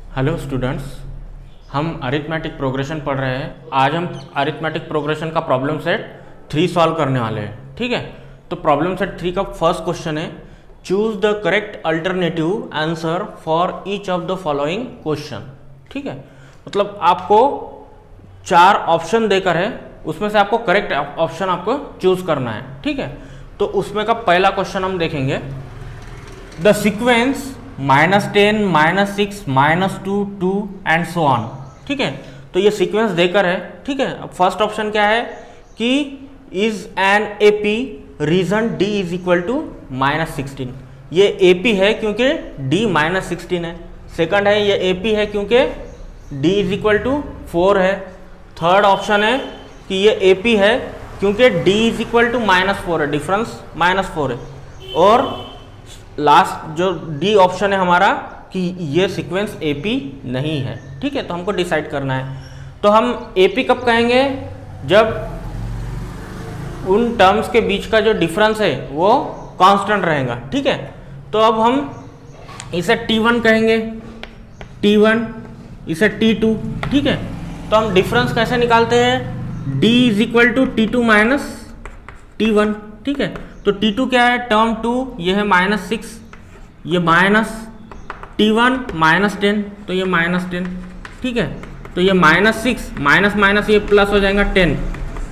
Hello students, हम arithmetic progression पढ़ रहे हैं। आज हम अरिथमेटिक प्रोग्रेशन का प्रॉब्लम सेट 3 सॉल्व करने वाले हैं। ठीक है, तो प्रॉब्लम सेट 3 का फर्स्ट क्वेश्चन है, choose the correct alternative answer for each of the following question. ठीक है, मतलब आपको 4 ऑप्शन देकर है, उसमें से आपको करेक्ट ऑप्शन आपको चूज करना है। ठीक है, तो उसमें का पहला क्वेश्चन हम देखेंगे, the sequence -10, -6, -2, 2 and so on. ठीक है, तो ये सीक्वेंस देकर है। ठीक है, अब फर्स्ट ऑप्शन क्या है कि is an AP reason D is equal to -16। ये एपी है क्योंकि डी -16 है। सेकंड है, ये एपी है क्योंकि डी इज इक्वल टू 4 है। थर्ड ऑप्शन है कि ये एपी है क्योंकि डी इज इक्वल टू -4 है, डिफरेंस -4 है। और लास्ट जो डी ऑप्शन है हमारा कि ये सीक्वेंस एपी नहीं है। ठीक है, तो हमको डिसाइड करना है। तो हम एपी कब कहेंगे, जब उन टर्म्स के बीच का जो डिफरेंस है वो कांस्टेंट रहेगा। ठीक है, तो अब हम इसे T1 कहेंगे, T1 इसे T2। ठीक है, तो हम डिफरेंस कैसे निकालते हैं, D is equal to T2 minus T1। ठीक है, तो T2 क्या है, टर्म 2, ये है -6, ये माइनस T1 -10, तो ये -10। ठीक है, तो ये -6 माइनस माइनस ये प्लस हो जाएगा 10,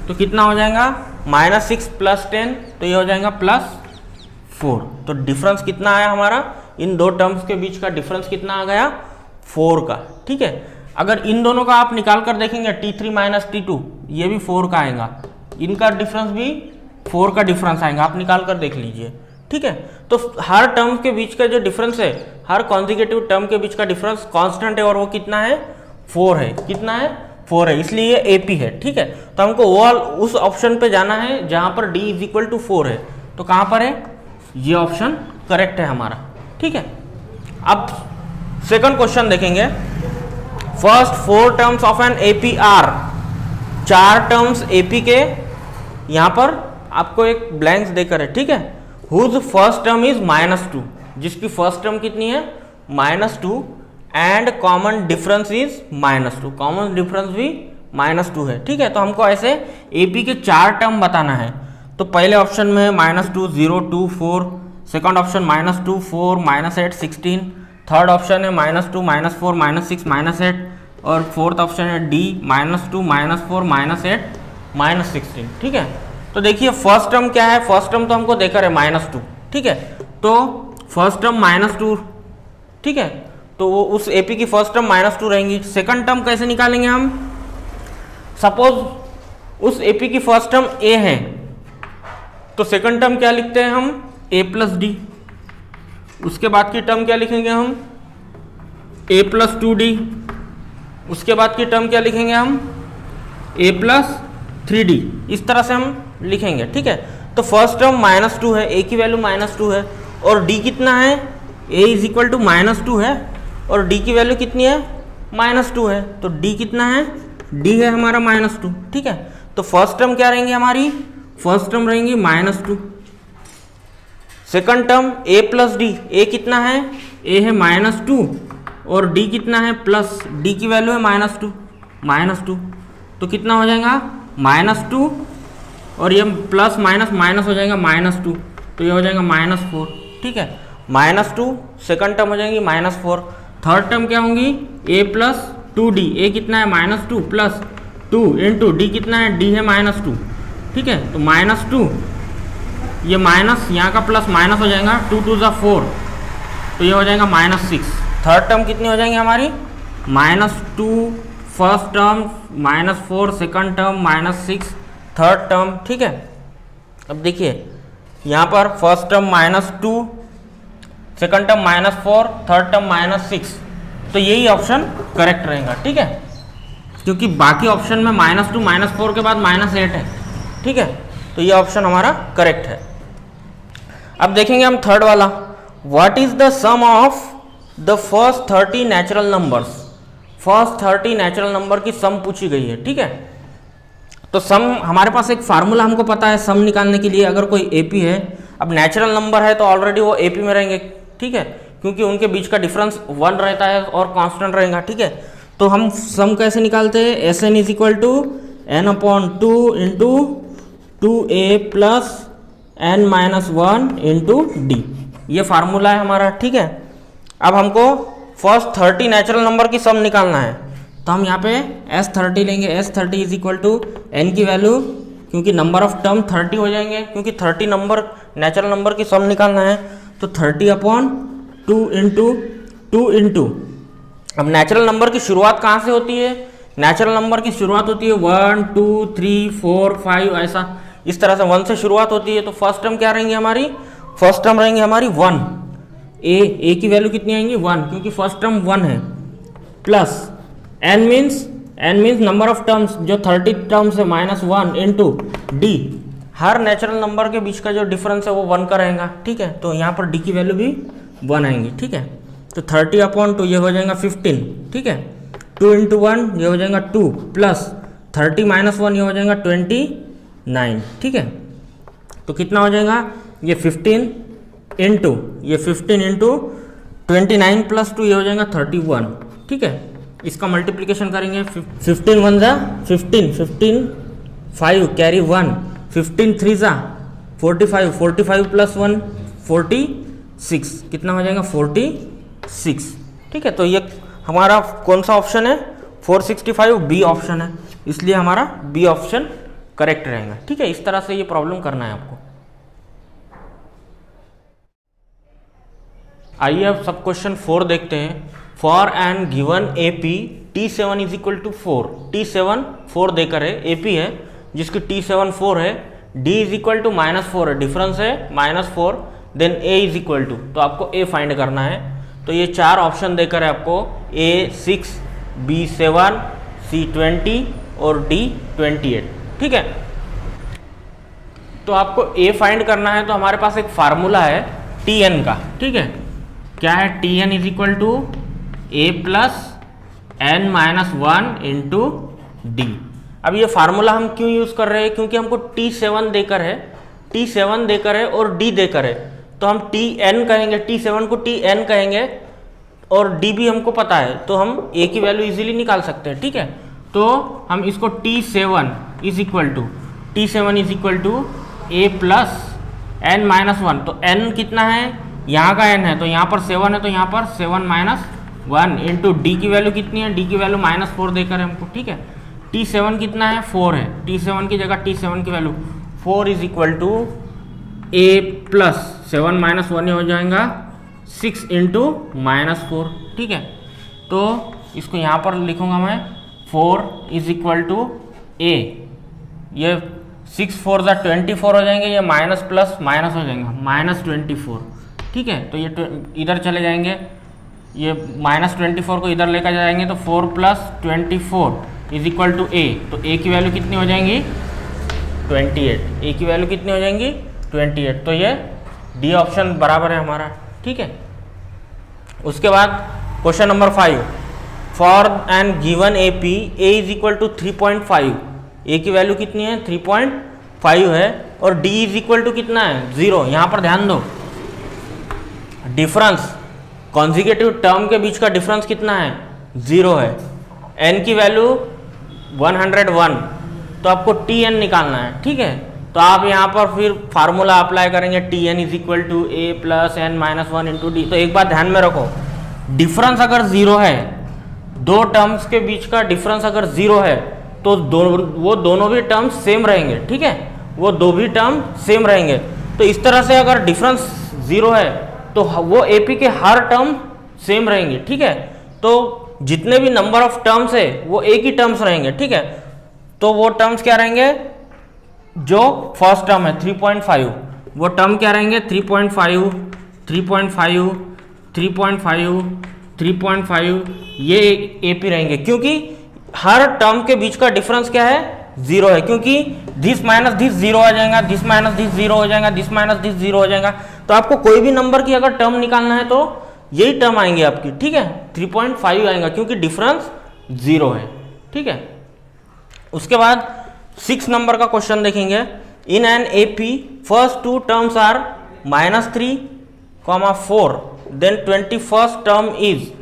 तो कितना हो जाएगा -6 + 10, तो ये हो जाएगा +4। तो डिफरेंस कितना आया हमारा, इन दो टर्म्स के बीच का डिफरेंस कितना आ गया, 4 का। ठीक है, अगर इन दोनों का आप निकाल कर देखेंगे, T3 - T2, ये भी 4 का आएगा, इनका डिफरेंस भी 4 का डिफरेंस आएगा, आप निकाल कर देख लीजिए। ठीक है, तो हर टर्म के बीच का जो डिफरेंस है, हर कॉन्जिक्यूटिव टर्म के बीच का डिफरेंस कांस्टेंट है, और वो कितना है, 4 है। कितना है, 4 है, इसलिए ये एपी है। ठीक है, तो हमको वो उस ऑप्शन पे जाना है जहां पर डी इज इक्वल टू 4 है। तो कहां पर है, ये ऑप्शन करेक्ट है हमारा। ठीक है, अब सेकंड क्वेश्चन देखेंगे, first 4 terms of an AP are. 4 terms AP के यहां पर आपको एक ब्लैंक्स देकर है। ठीक है, हुज फर्स्ट टर्म इज -2, जिसकी फर्स्ट टर्म कितनी है, -2, and common difference is -2, common difference भी -2 है। ठीक है, तो हमको ऐसे एपी के 4 टर्म बताना है। तो पहले ऑप्शन में है -2, 0, 2, 4, सेकंड ऑप्शन -2, 4, -8, 16, थर्ड ऑप्शन है -2, -4, -6, -8, और फोर्थ ऑप्शन है डी -2, -4, -8, -16। ठीक है, तो देखिए फर्स्ट टर्म क्या है, फर्स्ट टर्म तो हमको देकर है -2। ठीक है, तो फर्स्ट टर्म -2। ठीक है, तो वो उस एपी की फर्स्ट टर्म -2 रहेंगी। सेकंड टर्म कैसे निकालेंगे हम, सपोज उस एपी की फर्स्ट टर्म ए है, तो सेकंड टर्म क्या लिखते हैं हम, a + d। उसके बाद की टर्म क्या लिखेंगे हम, a + 2d। उसके बाद की टर्म क्या लिखेंगे हम, a + 3d। इस तरह से हम लिखेंगे। ठीक है, तो फर्स्ट टर्म -2 है, a की वैल्यू -2 है, और d कितना है, a इज इक्वल टू -2 है, और d की वैल्यू कितनी है, -2 है, तो d कितना है, d है हमारा -2। ठीक है, तो फर्स्ट टर्म क्या रहेंगी हमारी, फर्स्ट टर्म रहेंगी -2। Second term a + d, a कितना है, a है -2, और d कितना है, प्लस, d की वैल्यू है -2, तो कितना हो जाएगा -2, और ये प्लस माइनस माइनस हो जाएगा -2, तो ये हो जाएगा -4। ठीक है, -2 सेकंड टर्म हो जाएंगी -4। थर्ड टर्म क्या होंगी, a + 2d, a कितना है -2 प्लस 2 इंटू d कितना है, d है -2। ठीक है, तो -2, ये माइनस यहाँ का प्लस माइनस हो जाएगा, 2 2 = 4, तो ये हो जाएगा -6। थर्ड टर्म कितनी हो जाएंगी हमारी, -2 first term, -4 second term, -6 third term. ठीक है, अब देखिए यहाँ पर first term -2, second term -4, third term -6, तो यही ऑप्शन करेक्ट रहेगा। ठीक है, क्योंकि बाकी ऑप्शन में -2 -4 के बाद -8 है। ठीक है, तो ये ऑप्शन हमारा करेक्ट है। अब देखेंगे हम थर्ड वाला, what is the sum of the first 30 natural numbers. First 30 natural number की सम पूछी गई है। ठीक है, तो सम, हमारे पास एक फार्मूला हमको पता है सम निकालने के लिए, अगर कोई एपी है, अब नेचुरल नंबर है तो ऑलरेडी वो एपी में रहेंगे। ठीक है, क्योंकि उनके बीच का डिफरेंस 1 रहता है और कांस्टेंट रहेगा, ठीक है। तो हम सम कैसे निकालते हैं, S n is equal to n upon 2 into 2a plus n minus 1 into D, ये फार्मूला है हमारा, ठीक है। अब हमको फर्स्ट 30 नेचुरल नंबर की सम निकालना है, तो हम यहाँ पे S30 लेंगे। S30 is equal to n की वैल्यू, क्योंकि नंबर ऑफ टर्म 30 हो जाएंगे, क्योंकि 30 नंबर नेचुरल नंबर की सम निकालना है, तो 30 अपॉन 2 इंटू अब नेचुरल नंबर की शुरुआत कहाँ से होती है, नेचुरल नंबर की शुरुआत होती है 1 2 3 4 5, ऐसा इस तरह से 1 से शुरुआत होती है। तो फर्स्ट टर्म क्या रहेंगी हमारी, फर्स्ट टर्म रहेंगी हमारी 1, ए की वैल्यू कितनी आएंगी 1, क्योंकि फर्स्ट टर्म 1 है, plus n means number of terms जो 30 टर्म्स है माइनस 1 इंटू डी, हर नेचुरल नंबर के बीच का जो डिफरेंस है वो 1 का रहेगा, ठीक है। तो यहाँ पर डी की वैल्यू भी 1 आएंगी, ठीक है। तो 30 अपॉन 2 ये हो जाएगा 15, ठीक है। 2 इंटू 1 ये हो जाएगा 2, प्लस 30 माइनस 1 ये हो जाएगा 29, ठीक है। तो कितना हो जाएगा, ये 15 इंटू 29 प्लस 2 ये हो जाएगा 31, ठीक है। इसका मल्टीप्लिकेशन करेंगे, 15 1 जा 15 5 कैरी 1, 15 3 जा 45 प्लस 1 46, कितना हो जाएगा 46, ठीक है। तो ये हमारा कौन सा ऑप्शन है, 465 बी ऑप्शन है, इसलिए हमारा बी ऑप्शन करेक्ट रहेगा, ठीक है। इस तरह से ये प्रॉब्लम करना है आपको। आइए अब सब क्वेश्चन 4 देखते हैं। For an given A P T7 is equal to 4, T7 4 देकर है, ए पी है जिसकी T7 4 है, D इज इक्वल टू -4 है, डिफरेंस है -4, then A is equal to, तो आपको A फाइंड करना है। तो ये 4 ऑप्शन देकर है आपको, A 6, B 7, C 20 और D 28, ठीक है। तो आपको A फाइंड करना है, तो हमारे पास एक फार्मूला है Tn का, ठीक है। क्या है, Tn is equal to A plus n minus 1 into D. अब ये फार्मूला हम क्यों यूज़ कर रहे हैं, क्योंकि हमको T7 देकर है और D देकर है, तो हम Tn कहेंगे, T7 को Tn कहेंगे और D भी हमको पता है, तो हम A की वैल्यू इजीली निकाल सकते हैं, ठीक है। तो हम इसको T7 is equal to A plus n minus 1, तो n कितना है, यहाँ का n है, तो यहाँ पर 7 है, तो यहाँ पर 7 माइनस 1 इंटू डी की वैल्यू कितनी है, डी की वैल्यू -4 देकर है हमको, ठीक है। T7 कितना है, 4 है, T7 की जगह T7 की value 4 is equal to A plus 7 minus 1 हो जाएगा 6 इंटू -4, ठीक है। तो इसको यहाँ पर लिखूंगा मैं, 4 इज इक्वल टू A, ये 6 4 जा 24 हो जाएंगे, ये माइनस प्लस माइनस हो जाएगा -24, ठीक है। तो ये इधर चले जाएंगे, ये -24 को इधर लेकर जाएंगे, तो 4 plus 24 is equal to A, तो A की वैल्यू कितनी हो जाएंगी 28, A की वैल्यू कितनी हो जाएंगी 28, तो ये डी ऑप्शन बराबर है हमारा, ठीक है। उसके बाद question number 5, for an given A P A is equal to 3.5, A की वैल्यू कितनी है 3.5 है, और D इज इक्वल टू कितना है 0। यहाँ पर ध्यान दो, डिफरेंस कॉन्जिक्यूटिव टर्म के बीच का डिफरेंस कितना है 0 है, n की वैल्यू 101, तो आपको Tn निकालना है, ठीक है। तो आप यहाँ पर फिर फार्मूला अप्लाई करेंगे, Tn is equal to A plus n minus 1 into D. तो एक बात ध्यान में रखो, डिफरेंस अगर 0 है, दो टर्म्स के बीच का डिफरेंस अगर 0 है, तो वो दोनों भी टर्म्स सेम रहेंगे, ठीक है, वो दो भी टर्म सेम रहेंगे। तो इस तरह से अगर डिफरेंस 0 है, तो वो AP के हर टर्म सेम रहेंगे, ठीक है। तो जितने भी नंबर ऑफ टर्म्स है वो एक ही टर्म्स रहेंगे, ठीक है। तो वो टर्म्स क्या रहेंगे, जो फर्स्ट टर्म है 3.5, वो टर्म क्या रहेंगे 3.5, 3.5, 3.5, 3.5, ये AP रहेंगे, क्योंकि हर टर्म के बीच का डिफरेंस क्या है 0 है, क्योंकि दिस माइनस दिस 0 आ जाएगा, दिस माइनस दिस 0 हो जाएगा, दिस माइनस दिस 0 हो जाएगा। तो आपको कोई भी नंबर की अगर टर्म निकालना है तो यही टर्म आएंगे आपकी, ठीक है, 3.5 आएगा, क्योंकि डिफरेंस 0 है, ठीक है। उसके बाद 6 नंबर का क्वेश्चन देखेंगे। In an AP first 2 terms are -3, -4, then 21st term is,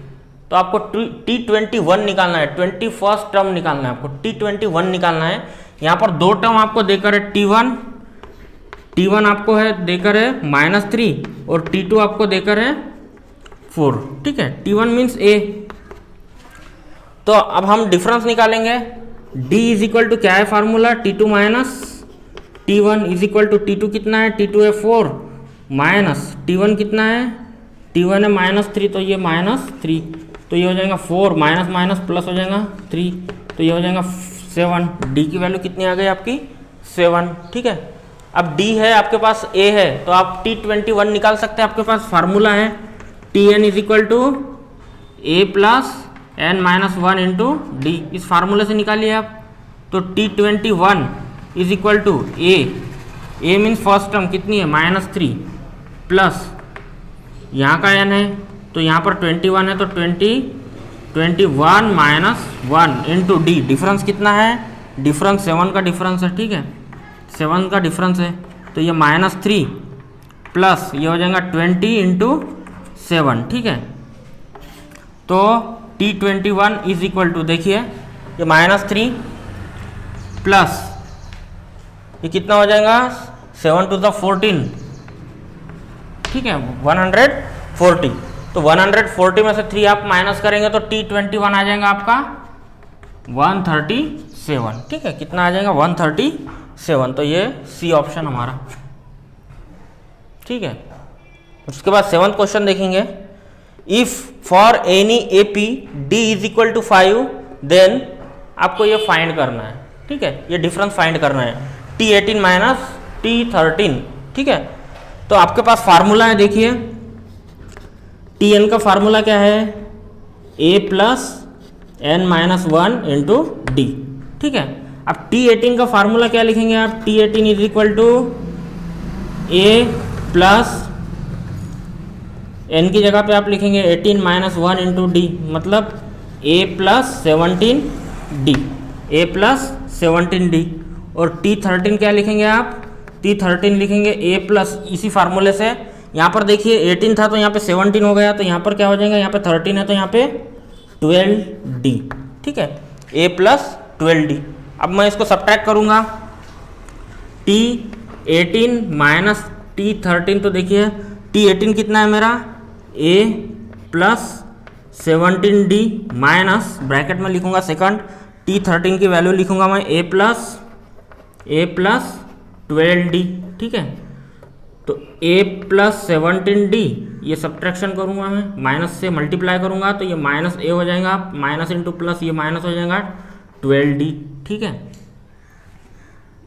तो आपको T21 निकालना है, 21st टर्म निकालना है आपको, T21 निकालना है। यहाँ पर दो टर्म आपको देकर है T1 आपको है देकर है -3 और T2 आपको देकर है 4, ठीक है। T1 means A। तो अब हम डिफरेंस निकालेंगे। D इज इक्वल टू क्या है formula, T2 minus T1 is equal to T2 कितना है, T2 है 4 माइनस T1 कितना है, T1 है -3, तो ये -3, तो ये हो जाएगा 4 माइनस माइनस प्लस हो जाएगा 3, तो ये हो जाएगा 7। D की वैल्यू कितनी आ गई आपकी 7, ठीक है। अब D है आपके पास, A है, तो आप T21 निकाल सकते हैं। आपके पास फार्मूला है Tn is equal to A plus n minus 1 into D, इस फार्मूले से निकालिए आप। तो T21 is equal to A means first term कितनी है -3 प्लस यहाँ का n है, तो यहाँ पर 21 है, तो 21 माइनस 1 इंटू D, डिफरेंस कितना है, डिफरेंस 7 का डिफरेंस है, ठीक है, 7 का डिफरेंस है, तो ये -3 प्लस ये हो जाएगा 20 इंटू 7, ठीक है। तो T21 इज इक्वल टू, देखिए ये -3 प्लस ये कितना हो जाएगा 7 टू द 14, ठीक है, 140। तो 140 में से 3 आप माइनस करेंगे तो T21 आ जाएगा आपका 137, ठीक है, कितना आ जाएगा 137। तो ये सी ऑप्शन हमारा, ठीक है। उसके बाद 7th क्वेश्चन देखेंगे। If for any AP D is equal to 5, then आपको ये फाइंड करना है, ठीक है, ये डिफरेंस फाइंड करना है, T18 माइनस T13, ठीक है। तो आपके पास फार्मूला है, देखिए Tn का फार्मूला क्या है, A plus n minus 1 into D, ठीक है। अब T18 का फार्मूला क्या लिखेंगे आप, T18 is equal to A plus n की जगह पे आप लिखेंगे 18 माइनस 1 इंटू D, मतलब A plus 17D, A plus 17D। और T13 क्या लिखेंगे आप, T13 लिखेंगे A प्लस, इसी फार्मूले से यहाँ पर देखिए 18 था तो यहाँ पे 17 हो गया, तो यहाँ पर क्या हो जाएगा, यहाँ पे 13 है तो यहाँ पे 12D, ठीक है, A प्लस 12D। अब मैं इसको सब्ट्रैक्ट करूँगा, T18 माइनस T13, तो देखिए T18 कितना है मेरा, A plus 17D minus bracket में लिखूंगा सेकंड, T13 की वैल्यू लिखूंगा मैं A प्लस 12D, ठीक है। तो A प्लस 17D, ये सब्ट्रैक्शन करूंगा मैं, माइनस से मल्टीप्लाई करूंगा तो ये माइनस A हो जाएगा, माइनस इंटू प्लस ये माइनस हो जाएगा 12D, ठीक है,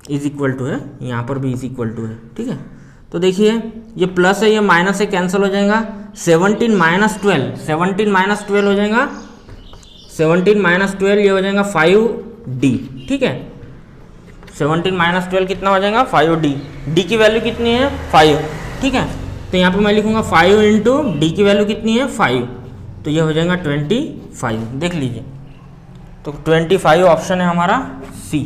इज इक्वल टू है, यहाँ पर भी इज इक्वल टू है, ठीक है। तो देखिए ये प्लस है, ये माइनस से कैंसिल हो जाएगा, 17 माइनस 12 हो जाएगा, 17 माइनस 12 ये हो जाएगा 5D, ठीक है। 17 माइनस 12 कितना हो जाएगा 5D, D की वैल्यू कितनी है 5, ठीक है। तो यहाँ पे मैं लिखूंगा 5 इंटू D की वैल्यू कितनी है 5, तो ये हो जाएगा 25, देख लीजिए। तो 25 ऑप्शन है हमारा C।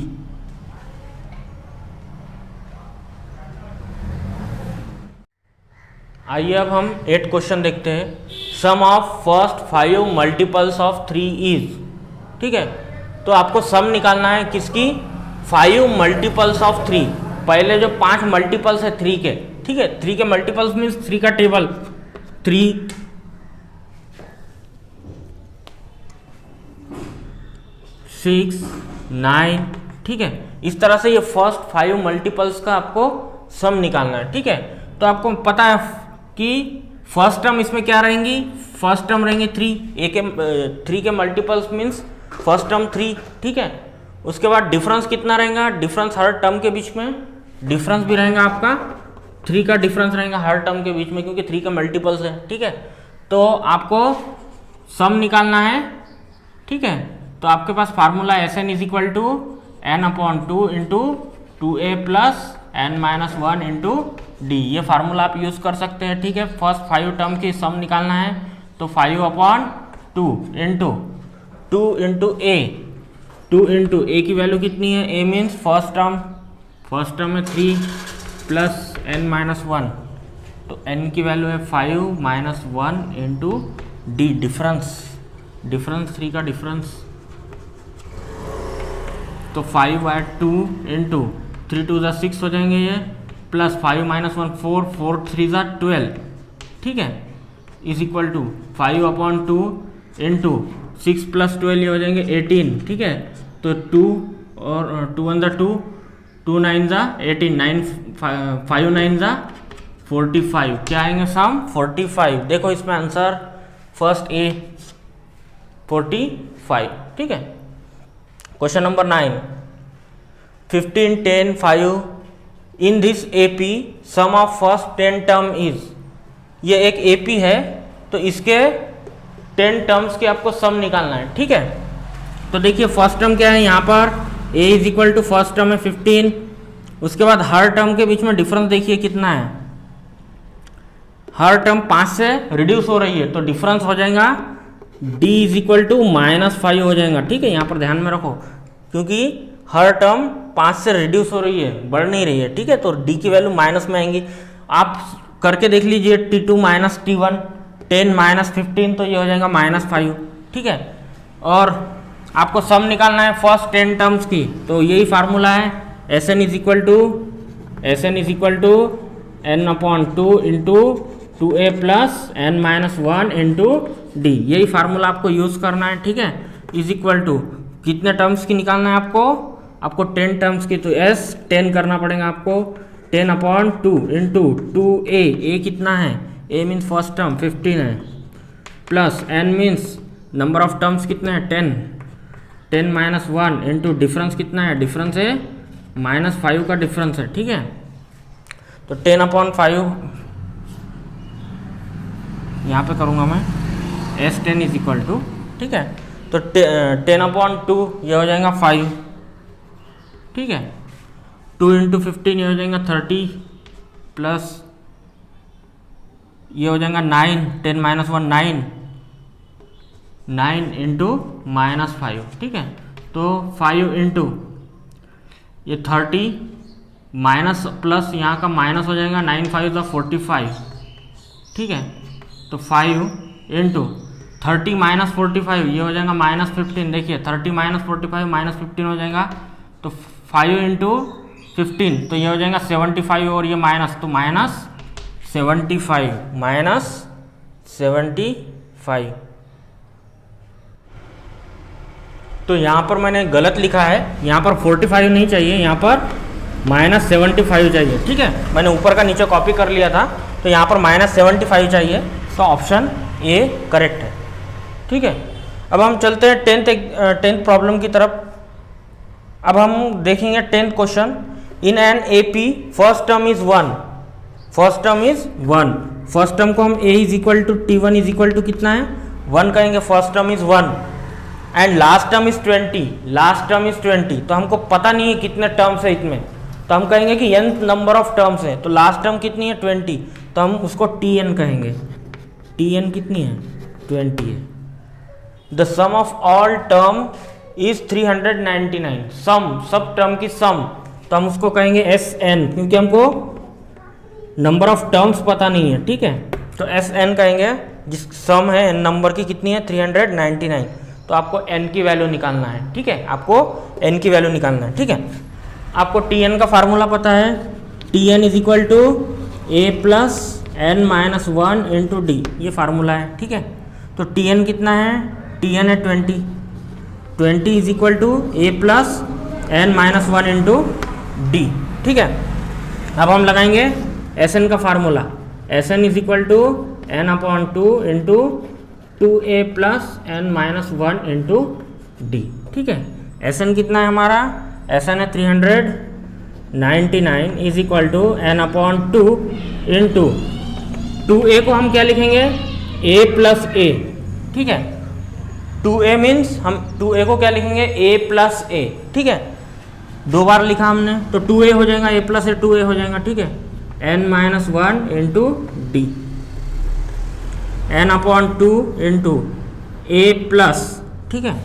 आइए अब हम 8 क्वेश्चन देखते हैं। Sum of first 5 multiples of 3 is, ठीक है। तो आपको सम निकालना है किसकी, 5 मल्टीपल्स ऑफ 3, पहले जो 5 मल्टीपल्स है 3 के, ठीक है, 3 के मल्टीपल्स मीन्स 3 का टेबल, 3 6 9, ठीक है। इस तरह से ये फर्स्ट 5 मल्टीपल्स का आपको सम निकालना है, ठीक है। तो आपको पता है कि फर्स्ट टर्म इसमें क्या रहेंगी, फर्स्ट टर्म रहेंगे 3, 3 के मल्टीपल्स मीन्स फर्स्ट टर्म 3, ठीक है। उसके बाद डिफरेंस कितना रहेगा, डिफरेंस हर टर्म के बीच में डिफरेंस भी रहेगा आपका, 3 का डिफरेंस रहेगा हर टर्म के बीच में, क्योंकि 3 का मल्टीपल्स है, ठीक है। तो आपको सम निकालना है, ठीक है। तो आपके पास formula Sn is equal to n/2 into 2a plus n minus 1 into D, ये फार्मूला आप यूज़ कर सकते हैं, ठीक है। फर्स्ट 5 टर्म की सम निकालना है, तो 5/2 इंटू 2 इंटू a की वैल्यू कितनी है, a मीन्स फर्स्ट टर्म है 3 प्लस n माइनस 1, तो n की वैल्यू है 5 माइनस 1 इंटू डी, डिफरेंस 3 का डिफरेंस, तो 5 बाय 2 इंटू 3 2 ज़ा 6 हो जाएंगे ये, प्लस 5 माइनस 1 4, 4 3 ज़ा 12, ठीक है, is equal to 5 upon 2 into 6 plus 12 ये हो जाएंगे 18, ठीक है। तो 2 और 2 1 ज़ा 2, 2 9 ज़ा 18, 5 9 ज़ा 45, क्या आएंगे सम 45। देखो इसमें आंसर फर्स्ट ए 45, ठीक है। Question number 9, 15 10 5 in this AP some of first 10 term is, ये एक एपी है तो इसके 10 टर्म्स के आपको सम निकालना है, ठीक है। तो देखिए फर्स्ट टर्म क्या है यहाँ पर, a is equal to first term है 15, उसके बाद हर टर्म के बीच में डिफरेंस देखिए कितना है, हर टर्म 5 से रिड्यूस हो रही है तो डिफरेंस हो जाएगा d इज इक्वल टू -5 हो जाएगा, ठीक है। यहाँ पर ध्यान में रखो क्योंकि हर टर्म 5 से रिड्यूस हो रही है, बढ़ नहीं रही है, ठीक है, तो d की वैल्यू माइनस में आएंगी। आप करके देख लीजिए t2 माइनस t1, 10 माइनस 15, तो ये हो जाएगा -5, ठीक है। और आपको सम निकालना है फर्स्ट 10 टर्म्स की, तो यही फार्मूला है, Sn is equal to n upon 2 into 2a plus n minus 1 into D, यही फार्मूला आपको यूज करना है, ठीक है। इज इक्वल टू कितने टर्म्स की निकालना है आपको 10 टर्म्स की, तो s 10 करना पड़ेगा आपको, 10 अपॉन 2 इंटू 2a, a कितना है, a मीन्स फर्स्ट टर्म 15 है, plus n means number of terms कितने हैं 10, 10 माइनस 1 इंटू डिफरेंस कितना है, डिफरेंस है -5 का डिफरेंस है, ठीक है। तो 10 अपॉन 5 यहाँ पे करूँगा मैं, S10 इज इक्वल टू, ठीक है, तो 10 अपॉन 2 ये हो जाएगा 5, ठीक है, 2 इंटू 15 ये हो जाएगा 30, प्लस ये हो जाएगा 9, 10 माइनस 1 9 इंटू -5, ठीक है। तो 5 इंटू ये 30 माइनस प्लस यहाँ का माइनस हो जाएगा, 9 5 ज़ा 45, ठीक है। तो 5 इंटू 30 माइनस 45 ये हो जाएगा -15, देखिए 30 माइनस 45 -15 हो जाएगा, तो 5 इंटू 15 तो ये हो जाएगा 75 और ये माइनस, तो -75। तो यहाँ पर मैंने गलत लिखा है, यहाँ पर 45 नहीं चाहिए, यहाँ पर -75 चाहिए, ठीक है। मैंने ऊपर का नीचे कॉपी कर लिया था, तो यहाँ पर -75 चाहिए, तो ऑप्शन ए करेक्ट है, ठीक है। अब हम चलते हैं 10th प्रॉब्लम की तरफ। अब हम देखेंगे 10th question, in an AP first term is 1, first term को हम a is equal to t1 is equal to कितना है 1 कहेंगे, first term is 1 and last term is 20, तो हमको पता नहीं है कितने टर्म्स है इसमें, तो हम कहेंगे कि n नंबर ऑफ टर्म्स है, तो लास्ट टर्म कितनी है 20, तो हम उसको tn कहेंगे, tn कितनी है 20 है। The sum of all term is 399, सब टर्म की सम, तो हम उसको कहेंगे Sn, क्योंकि हमको नंबर ऑफ टर्म्स पता नहीं है, ठीक है, तो Sn कहेंगे, जिस सम है n नंबर की कितनी है 399, तो आपको n की वैल्यू निकालना है, ठीक है, आपको n की वैल्यू निकालना है, ठीक है। आपको tn का फार्मूला पता है, tn is equal to a plus n minus 1 into D, ये फार्मूला है, ठीक है। तो tn कितना है, tn है 20 is equal to a plus n minus 1 into D, ठीक है। अब हम लगाएंगे Sn का formula, Sn is equal to n upon 2 into 2a plus n minus 1 into D, ठीक है। Sn कितना है हमारा, Sn है 399 is equal to n upon 2 into 2a को हम क्या लिखेंगे a प्लस a, ठीक है। 2a मीन्स हम 2a को क्या लिखेंगे a प्लस a, ठीक है, 2 बार लिखा हमने, तो 2a हो जाएगा, a प्लस a 2a हो जाएगा, ठीक है, n minus 1 into D, n upon 2 into a plus, ठीक है।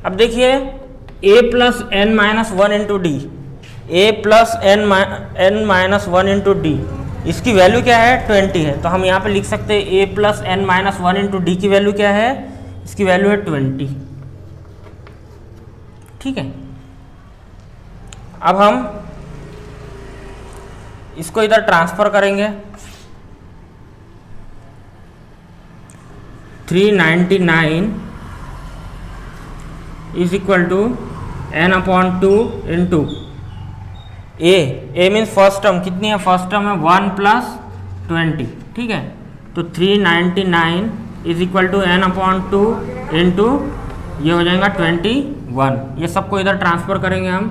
अब देखिए a plus n minus 1 into D, a plus n minus 1 into D, इसकी वैल्यू क्या है 20 है, तो हम यहाँ पे लिख सकते हैं a plus n minus 1 into D की वैल्यू क्या है, इसकी वैल्यू है 20। ठीक है, अब हम इसको इधर ट्रांसफर करेंगे। 399 is equal to n upon 2 into A means first term कितनी है, फर्स्ट टर्म है 1 प्लस 20। ठीक है, तो 399 is equal to n upon 2 into ये हो जाएगा 21। ये सबको इधर ट्रांसफर करेंगे हम,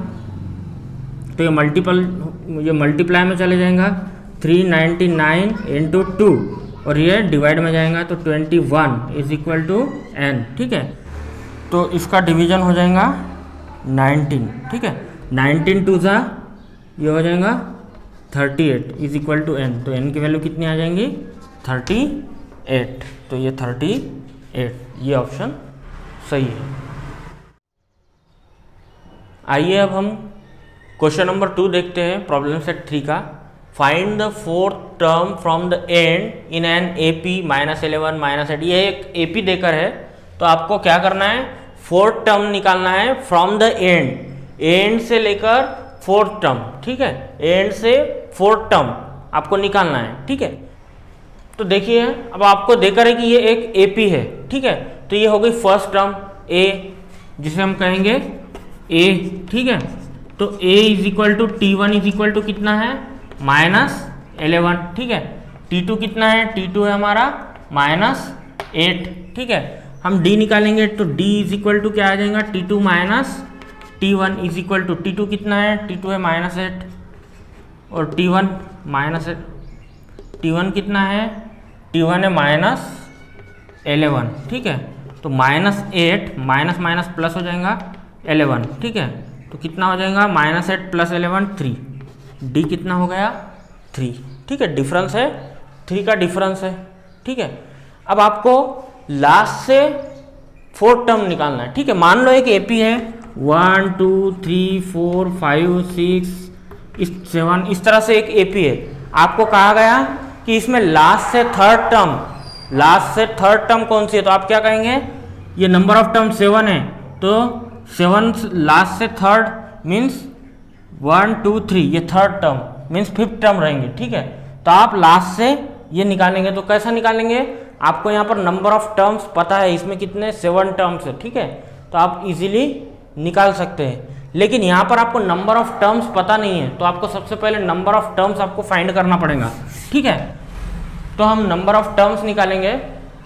तो ये मल्टीप्लाई में चले जाएगा 399 इंटू 2 और ये डिवाइड में जाएगा तो 21 इज इक्वल टू n। ठीक है, तो इसका डिवीजन हो जाएगा 19। ठीक है, 19 टू ज़ा ये हो जाएगा 38 इज इक्वल टू n, तो n की वैल्यू कितनी आ जाएंगी 38, तो ये 38, ये ऑप्शन सही है। आइए अब हम क्वेश्चन नंबर 2 देखते हैं, प्रॉब्लम सेट 3 का। Find the fourth term from the and in an AP -11 -8। ये एक AP देकर है, तो आपको क्या करना है, फोर्थ टर्म निकालना है फ्रॉम द एंड से लेकर फोर्थ टर्म। ठीक है, एंड से फोर्थ टर्म आपको निकालना है। ठीक है, तो देखिए अब आपको देकर है कि ये एक AP है। ठीक है, तो ये हो गई फर्स्ट टर्म A, जिसे हम कहेंगे A। ठीक है, तो A is equal to T1 is equal to कितना है -11। ठीक है, T2 कितना है, T2 है हमारा -8। ठीक है, हम D निकालेंगे तो D इज इक्वल टू क्या आ जाएगा, T2 minus T1 is equal to T2 कितना है, T2 है -8 और T1 -8, T1 कितना है, T1 है -11। ठीक है, तो -8 माइनस माइनस प्लस हो जाएगा 11। ठीक है, तो कितना हो जाएगा -8 प्लस 11 3, D कितना हो गया 3। ठीक है, डिफरेंस है 3 का डिफरेंस है। ठीक है, अब आपको लास्ट से फोर्थ टर्म निकालना है। ठीक है, मान लो एक AP है 1 2 3 4 5 6 7, इस तरह से एक AP है। आपको कहा गया कि इसमें लास्ट से थर्ड टर्म कौन सी है, तो आप क्या कहेंगे, ये नंबर ऑफ टर्म 7 है, तो 7 लास्ट से थर्ड मीन्स 1 2 3, ये third term means fifth term रहेंगे। ठीक है, तो आप लास्ट से ये निकालेंगे, तो कैसा निकालेंगे, आपको यहाँ पर नंबर ऑफ टर्म्स पता है, इसमें कितने 7 टर्म्स है। ठीक है, तो आप इजीली निकाल सकते हैं। लेकिन यहाँ पर आपको नंबर ऑफ टर्म्स पता नहीं है, तो आपको सबसे पहले नंबर ऑफ टर्म्स आपको फाइंड करना पड़ेगा। ठीक है, तो हम नंबर ऑफ टर्म्स निकालेंगे।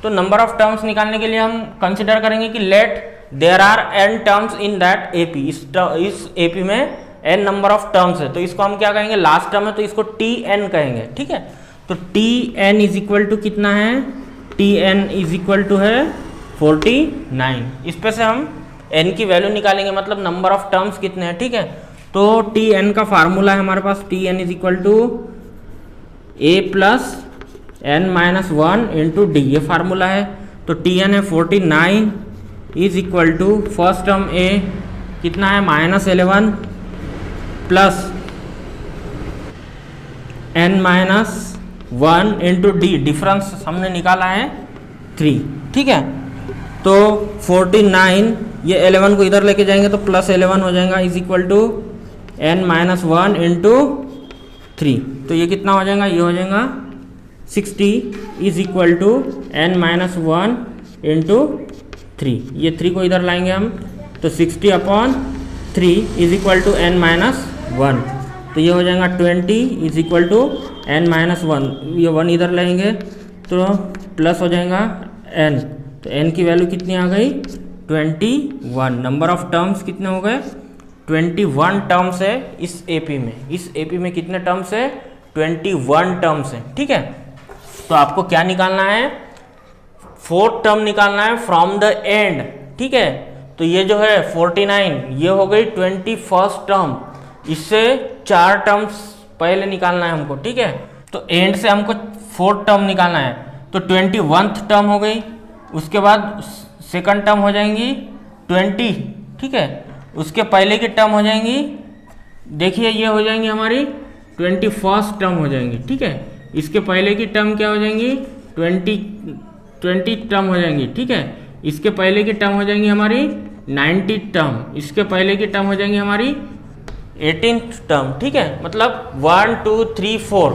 तो नंबर ऑफ टर्म्स निकालने के लिए हम कंसिडर करेंगे कि let there are n terms in that AP। इस AP में n नंबर ऑफ टर्म्स है, तो इसको हम क्या कहेंगे, लास्ट टर्म है तो इसको Tn कहेंगे। ठीक है, तो Tn इज इक्वल टू कितना है, Tn इज इक्वल टू है 49। इस पे से हम n की वैल्यू निकालेंगे, मतलब नंबर ऑफ टर्म्स कितने हैं। ठीक है, तो Tn का फार्मूला है हमारे पास, Tn is equal to A plus n minus 1 into D, ये फार्मूला है। तो Tn है 49 is equal to first term A कितना है -11 plus n minus 1 into D, difference हमने निकाला है 3। ठीक है, तो 49, ये 11 को इधर लेके जाएंगे तो प्लस 11 हो जाएगा is equal to n minus 1 into 3, तो ये कितना हो जाएगा, ये हो जाएगा 60 is equal to n minus 1 into 3, ये 3 को इधर लाएंगे हम, तो 60 upon 3 is equal to n minus 1, तो ये हो जाएगा 20 is equal to n minus 1, ये 1 इधर लेंगे तो प्लस हो जाएगा n, तो n की वैल्यू कितनी आ गई 21। नंबर ऑफ टर्म्स कितने हो गए 21 टर्म्स है इस AP में। इस AP में कितने टर्म्स है 21 टर्म्स है। ठीक है, तो आपको क्या निकालना है, फोर्थ टर्म निकालना है फ्रॉम द एंड। ठीक है, तो ये जो है 49, ये हो गई 21st टर्म, इससे 4 टर्म्स पहले निकालना है हमको। ठीक है, तो एंड से हमको फोर्थ टर्म निकालना है, तो 21th टर्म हो गई, उसके बाद सेकंड टर्म हो जाएंगी 20। ठीक है, उसके पहले की टर्म हो जाएंगी, देखिए ये हो जाएंगी हमारी 21st टर्म हो जाएंगी। ठीक है, इसके पहले की टर्म क्या हो जाएंगी, 20 टर्म हो जाएंगी, ठीक है। इसके पहले की टर्म हो जाएंगी हमारी 90 टर्म, इसके पहले की टर्म हो जाएंगी हमारी 18th टर्म, ठीक है। मतलब 1 2 3 4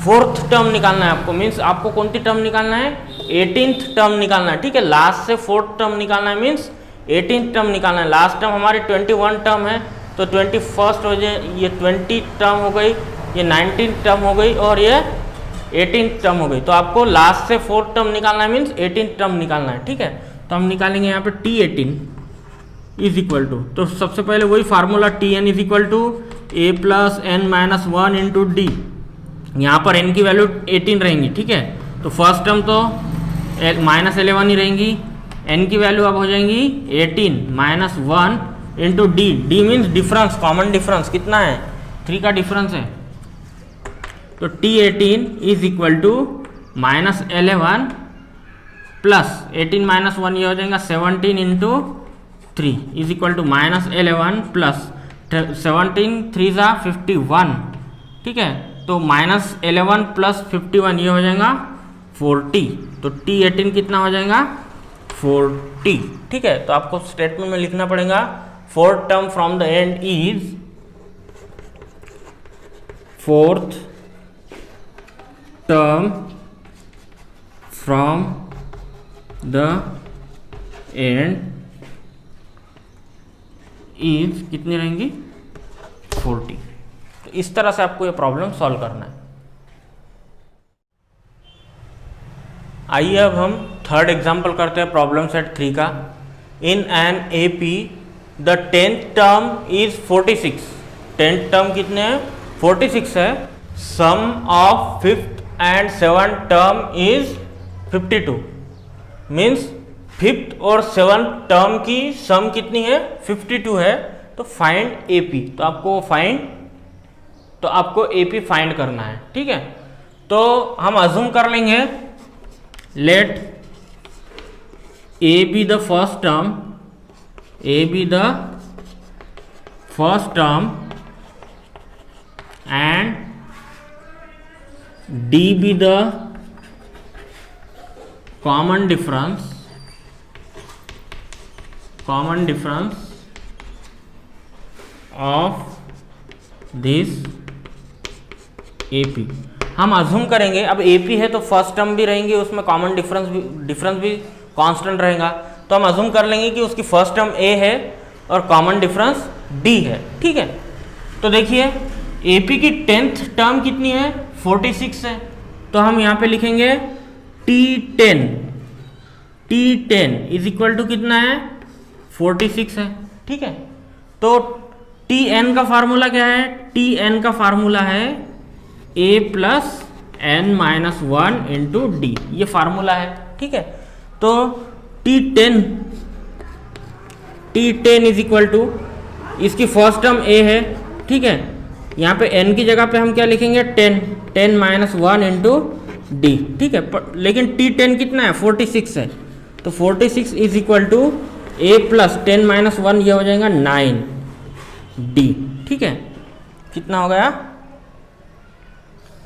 फोर्थ टर्म निकालना है आपको, मीन्स आपको कौन सी टर्म निकालना है, 18th टर्म निकालना है, ठीक है। लास्ट से फोर्थ टर्म निकालना है, मीन्स 18th टर्म निकालना है। लास्ट टर्म हमारी 21 टर्म है, तो 21st हो जाए, ये 20 टर्म हो गई, ये 19 टर्म हो गई और ये 18 टर्म हो गई। तो आपको लास्ट से फोर्थ टर्म निकालना है, मीन्स 18 टर्म निकालना है, ठीक है। तो हम निकालेंगे यहाँ पे T18 इज इक्वल टू, तो सबसे पहले वही formula Tn is equal to a plus n minus 1 into D. यहाँ पर n की वैल्यू 18 रहेंगी, ठीक है। तो फर्स्ट टर्म तो -11 ही रहेंगी, n की वैल्यू अब हो जाएंगी 18 minus 1 into D. D means difference, common difference कितना है, 3 का डिफरेंस है। तो T18 is equal to -11 plus 18 minus 1 ये हो जाएगा 17 into 3 is equal to -11 plus 17 3 ज़ा 51, ठीक है। तो -11 प्लस 51 ये हो जाएगा 40। तो T18 कितना हो जाएगा 40, ठीक है। तो आपको स्टेटमेंट में लिखना पड़ेगा fourth term from the end is, fourth term from the end is कितनी रहेंगी 40। तो इस तरह से आपको ये प्रॉब्लम सॉल्व करना है। आइए अब हम थर्ड एग्जांपल करते हैं प्रॉब्लम सेट 3 का। In an AP the 10th term is 46। 10th term कितने हैं 46 है। Sum of 5th and 7th term is 52। Means 5th और 7th टर्म की सम कितनी है 52 है। तो फाइंड एपी, तो आपको एपी फाइंड करना है, ठीक है। तो हम अज्यूम कर लेंगे let A be the first term, A be the first term and D be the common difference of this AP. हम अज्यूम करेंगे, अब एपी है तो फर्स्ट टर्म भी रहेंगे, उसमें कॉमन डिफरेंस भी कांस्टेंट रहेगा। तो हम अज्यूम कर लेंगे कि उसकी फर्स्ट टर्म ए है और कॉमन डिफरेंस डी है, ठीक है। तो देखिए एपी की 10th टर्म कितनी है 46 है। तो हम यहाँ पे लिखेंगे T10 इज इक्वल टू कितना है 46 है, ठीक है। तो Tn का फार्मूला क्या है, Tn का फार्मूला है a plus n minus 1 into D, ये फार्मूला है, ठीक है। तो T10 इज इक्वल टू, इसकी फर्स्ट टर्म a है, ठीक है। यहाँ पे n की जगह पे हम क्या लिखेंगे 10 माइनस 1 इंटू डी, ठीक है। लेकिन T10 कितना है 46 है। तो 46 is equal to a plus 10 minus 1 ये हो जाएगा 9 डी, ठीक है। कितना हो गया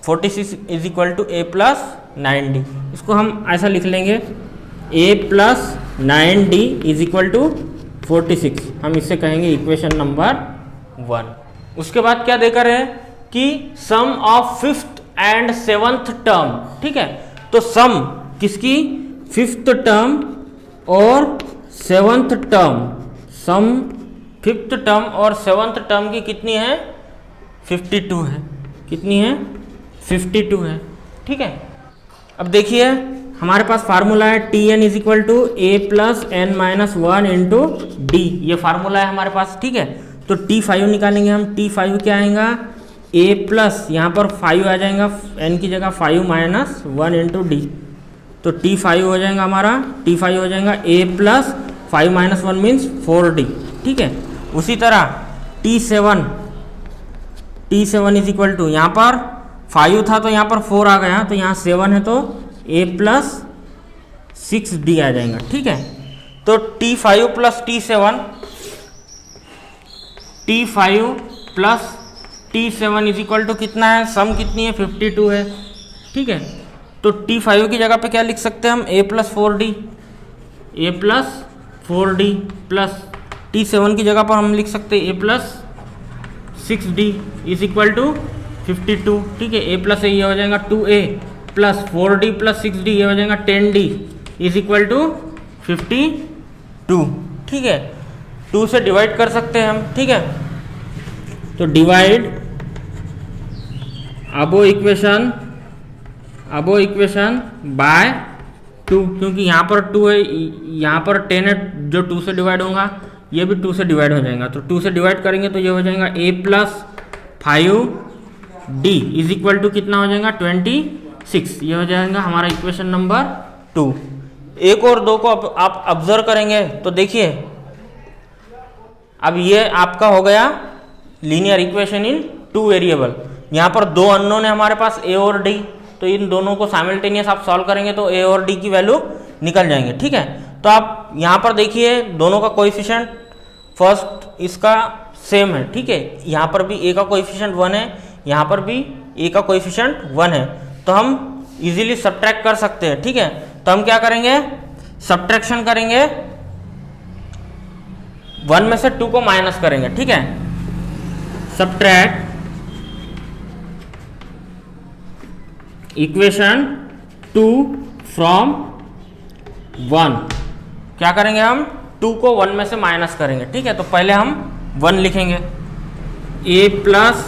46 is equal to a plus 9d। इसको हम ऐसा लिख लेंगे a plus 9d is equal to 46। हम इससे कहेंगे इक्वेशन नंबर 1। उसके बाद क्या देकर है कि सम of 5th and 7th term, ठीक है। तो सम किसकी 5th टर्म और 7th टर्म, सम 5th टर्म और 7th टर्म की कितनी है 52 है, कितनी है 52 है, ठीक है। अब देखिए हमारे पास फार्मूला है Tn is equal to a plus n minus 1 into D, ये फार्मूला है हमारे पास, ठीक है। तो T5 निकालेंगे हम। T5 क्या आएगा a प्लस, यहाँ पर 5 आ जाएगा, n की जगह 5 माइनस 1 इंटू डी। तो T5 हो जाएगा हमारा, T5 हो जाएगा a plus 5 minus 1 means 4d, ठीक है। उसी तरह T7 इज इक्वल टू, यहाँ पर 5 था तो यहाँ पर 4 आ गया, तो यहाँ 7 है तो a प्लस 6d आ जाएगा, ठीक है। तो T5 plus T7 is equal to कितना है, सम कितनी है 52 है, ठीक है। तो T5 की जगह पे क्या लिख सकते हैं हम, a plus 4d plus T7 की जगह पर हम लिख सकते हैं a plus 6d is equal to 52। ठीक है, a प्लस ये हो जाएगा 2a plus 4d plus 6d ये हो जाएगा 10d इज इक्वल टू 52। ठीक है, 2 से डिवाइड कर सकते हैं हम। ठीक है, तो डिवाइड अबो इक्वेशन बाय 2, क्योंकि यहाँ पर 2 है, यहाँ पर 10 है, जो 2 से डिवाइड होगा ये भी 2 से डिवाइड हो जाएगा। तो 2 से डिवाइड करेंगे तो ये हो जाएगा a plus 5d is equal to कितना हो जाएगा 26। ये हो जाएगा हमारा इक्वेशन नंबर 2। 1 और 2 को आप ऑब्जर्व करेंगे तो देखिए, अब ये आपका हो गया लीनियर इक्वेशन इन 2 वेरिएबल। यहाँ पर 2 अननोन है हमारे पास a और d, तो इन दोनों को साइमल्टेनियस आप सॉल्व करेंगे तो a और d की वैल्यू निकल जाएंगे। ठीक है, तो आप यहाँ पर देखिए दोनों का कोएफिशिएंट फर्स्ट इसका सेम है। ठीक है, यहाँ पर भी a का कोएफिशिएंट 1 है, यहाँ पर भी a का कोएफिशिएंट 1 है, तो हम इजीली सब्ट्रैक्ट कर सकते हैं। ठीक है, तो हम क्या करेंगे, सब्ट्रैक्शन करेंगे, 1 में से 2 को माइनस करेंगे। ठीक है, सब्ट्रैक्ट इक्वेशन 2 फ्रॉम 1। क्या करेंगे हम, 2 को 1 में से माइनस करेंगे। ठीक है, तो पहले हम 1 लिखेंगे, a plus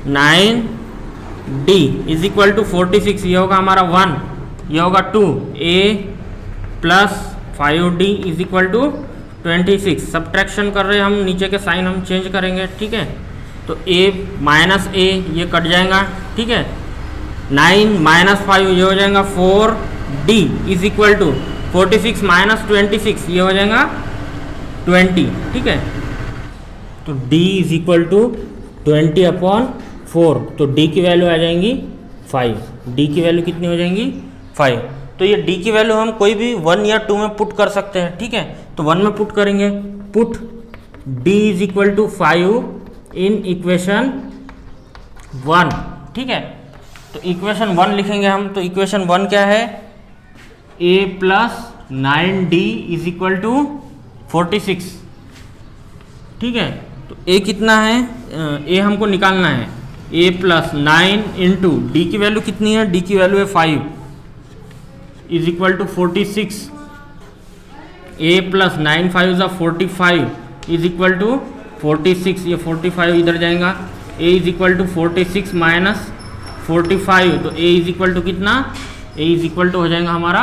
9d is equal to 46, ये होगा हमारा 1, ये होगा 2, a plus 5d is equal to 26। Subtraction कर रहे हैं हम, नीचे के साइन हम चेंज करेंगे। ठीक है, तो a माइनस a ये कट जाएगा। ठीक है, 9 माइनस 5 ये हो जाएगा 4d is equal to 46 minus 26 ये हो जाएगा 20। ठीक है, तो d इज इक्वल टू 20/4, तो d की वैल्यू आ जाएंगी 5। d की वैल्यू कितनी हो जाएंगी 5। तो ये d की वैल्यू हम कोई भी 1 या 2 में पुट कर सकते हैं। ठीक है, तो 1 में पुट करेंगे, put d is equal to 5 in equation 1। ठीक है, तो इक्वेशन 1 लिखेंगे हम, तो इक्वेशन 1 क्या है, a plus 9d is equal to 46। ठीक है, तो a कितना है, a हमको निकालना है, a प्लस 9 इंटू डी की वैल्यू कितनी है, d की वैल्यू है 5 is equal to 46। a plus 9 5 ज़ा 45 इज इक्वल टू 46, ये 45 इधर जाएगा, a is equal to 46 minus 45, तो a इज इक्वल टू कितना, a इज इक्वल टू हो जाएगा हमारा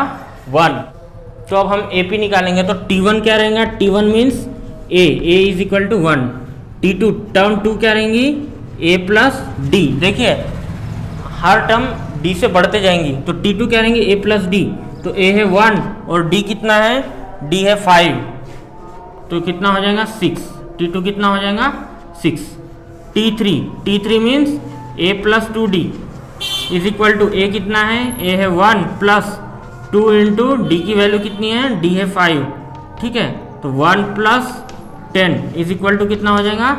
1। तो अब हम AP निकालेंगे, तो T1 क्या रहेगा, T1 means a is equal to 1, T2 term 2 क्या रहेंगी, a प्लस d। देखिए हर टर्म d से बढ़ते जाएंगी, तो T2 क्या रहेंगे, a प्लस d, तो a है 1 और d कितना है, d है 5, तो कितना हो जाएगा 6, T2 कितना हो जाएगा 6। T3 means a plus 2d is equal to a कितना है, a है 1 प्लस 2 इंटू डी की वैल्यू कितनी है, d है 5। ठीक है, तो 1 प्लस 10 इज इक्वल टू कितना हो जाएगा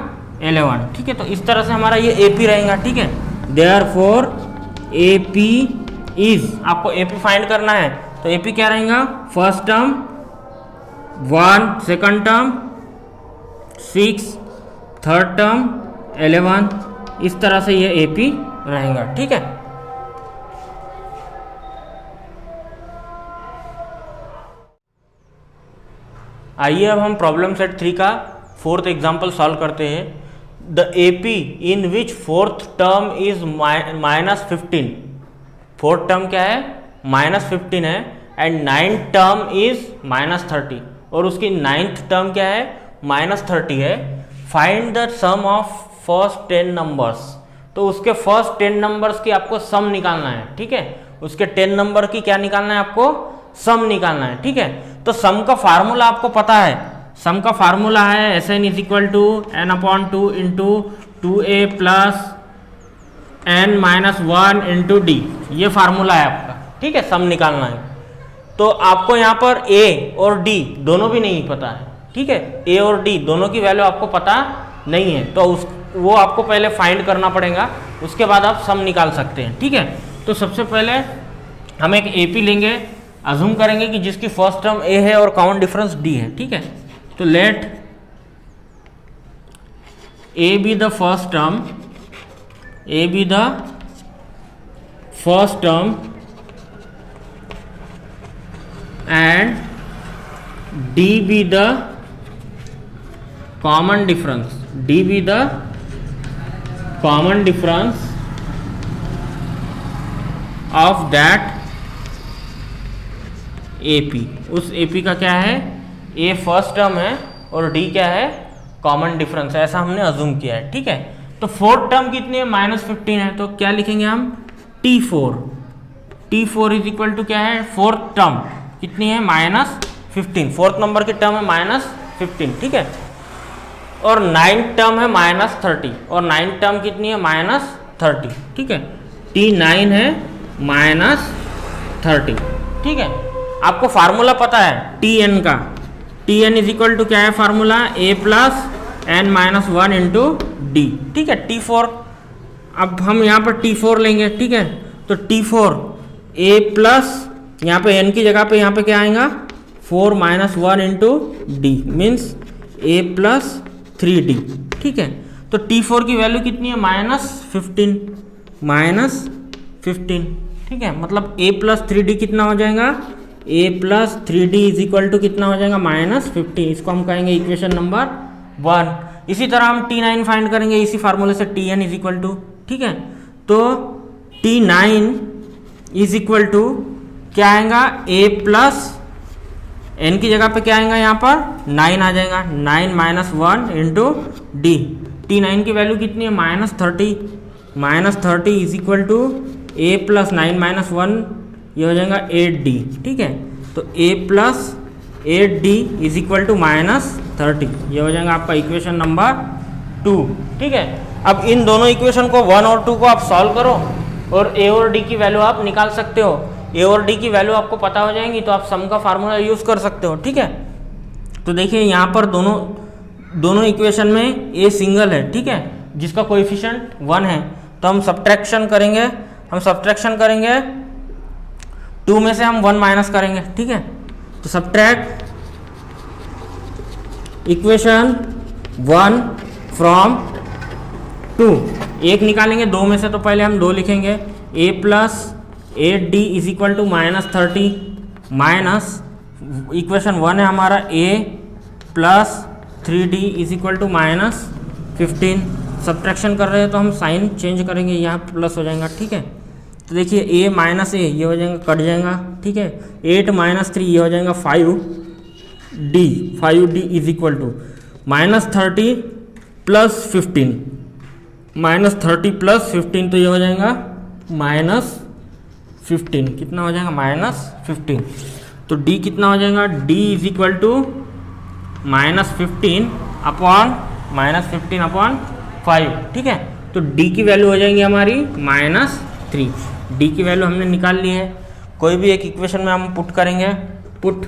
11। ठीक है, तो इस तरह से हमारा ये AP रहेगा। ठीक है, देयरफॉर AP इज, आपको AP फाइंड करना है, तो AP क्या रहेगा, first term 1, second term 6, third term 11, इस तरह से ये AP रहेगा। ठीक है, आइए अब हम प्रॉब्लम सेट 3 का 4th एग्जाम्पल सॉल्व करते हैं। The AP in which 4th term is -15, 4th term क्या है, -15 है, एंड 9th टर्म इज -30, और उसकी 9th टर्म क्या है, -30 है। Find the sum of first 10 numbers, तो उसके फर्स्ट 10 नंबर्स की आपको सम निकालना है। ठीक है, उसके 10 नंबर की क्या निकालना है, आपको सम निकालना है। ठीक है, तो सम का फार्मूला आपको पता है, सम का फार्मूला है Sn is equal to n/2 into 2a plus n minus 1 into D, ये फार्मूला है आपका। ठीक है, सम निकालना है, तो आपको यहाँ पर a और d दोनों भी नहीं पता है। ठीक है, a और d दोनों की वैल्यू आपको पता नहीं है, तो वो आपको पहले फाइंड करना पड़ेगा, उसके बाद आप सम निकाल सकते हैं। ठीक है, तो सबसे पहले हम एक AP लेंगे, अज्यूम करेंगे कि जिसकी फर्स्ट टर्म A है और कॉमन डिफरेंस D है, ठीक है। तो late A be the first term, A be the first term and D be the common difference, D be the common difference of that AP। उस AP का क्या है, A फर्स्ट टर्म है और D क्या है, कॉमन डिफरेंस है, ऐसा हमने अज्यूम किया है, ठीक है। तो फोर्थ टर्म कितनी है, -15 है, तो क्या लिखेंगे हम, T4। T4 is equal to क्या है, फोर्थ टर्म कितनी है, -15, फोर्थ नंबर की टर्म है -15, ठीक है। और 9th टर्म है -30, और 9th टर्म कितनी है, -30, ठीक है। T9 है -30, ठीक है। आपको फार्मूला पता है Tn का, Tn इज इक्वल टू क्या है formula, A plus n-1 into D, ठीक है। T4, अब हम यहाँ पर T4 लेंगे, ठीक है। तो T4 A प्लस, यहाँ पे n की जगह पे यहाँ पे क्या आएगा, 4 - 1 into D, means A plus 3D, ठीक है। तो T4 की वैल्यू कितनी है, -15, ठीक है। मतलब A प्लस 3D कितना हो जाएगा, A plus 3D is equal to कितना हो जाएगा, -15। इसको हम कहेंगे इक्वेशन नंबर 1। इसी तरह हम T9 फाइंड करेंगे इसी फार्मूले से, Tn इज इक्वल टू, ठीक है। तो T9 इज इक्वल टू क्या आएगा, A प्लस n की जगह पे क्या आएगा, यहाँ पर 9 आ जाएगा, 9 - 1 इंटू डी। T9 की वैल्यू कितनी है, -30 is equal to A plus 9 - 1, ये हो जाएगा 8D, ठीक है। तो A plus 8D is equal to -30, ये हो जाएगा आपका इक्वेशन नंबर 2, ठीक है। अब इन दोनों इक्वेशन को 1 और 2 को आप सॉल्व करो और A और D की वैल्यू आप निकाल सकते हो। A और D की वैल्यू आपको पता हो जाएंगी तो आप सम का फार्मूला यूज़ कर सकते हो, ठीक है। तो देखिए यहाँ पर दोनों इक्वेशन में A सिंगल है, ठीक है, जिसका कोएफिशिएंट 1 है। तो हम सब्ट्रैक्शन करेंगे, 2 में से हम 1 माइनस करेंगे, ठीक है। तो सब्ट्रैक्ट इक्वेशन 1 फ्रॉम 2, 1 निकालेंगे 2 में से, तो पहले हम 2 लिखेंगे, A plus 8D is equal to -30 minus equation 1 है हमारा A plus 3D is equal to -15। Subtraction कर रहे हैं तो हम साइन चेंज करेंगे, यहाँ प्लस हो जाएगा, ठीक है। तो देखिए A माइनस A ये हो जाएगा, कट जाएगा, ठीक है। 8 - 3 ये हो जाएगा 5D is equal to -30 plus 15, -30 plus 15, तो ये हो जाएगा -15, कितना हो जाएगा, -15। तो D कितना हो जाएगा, D is equal to -15 upon 5, ठीक है। तो D की वैल्यू हो जाएंगी हमारी -3। D की वैल्यू हमने निकाल ली है। कोई भी एक इक्वेशन में हम पुट करेंगे, put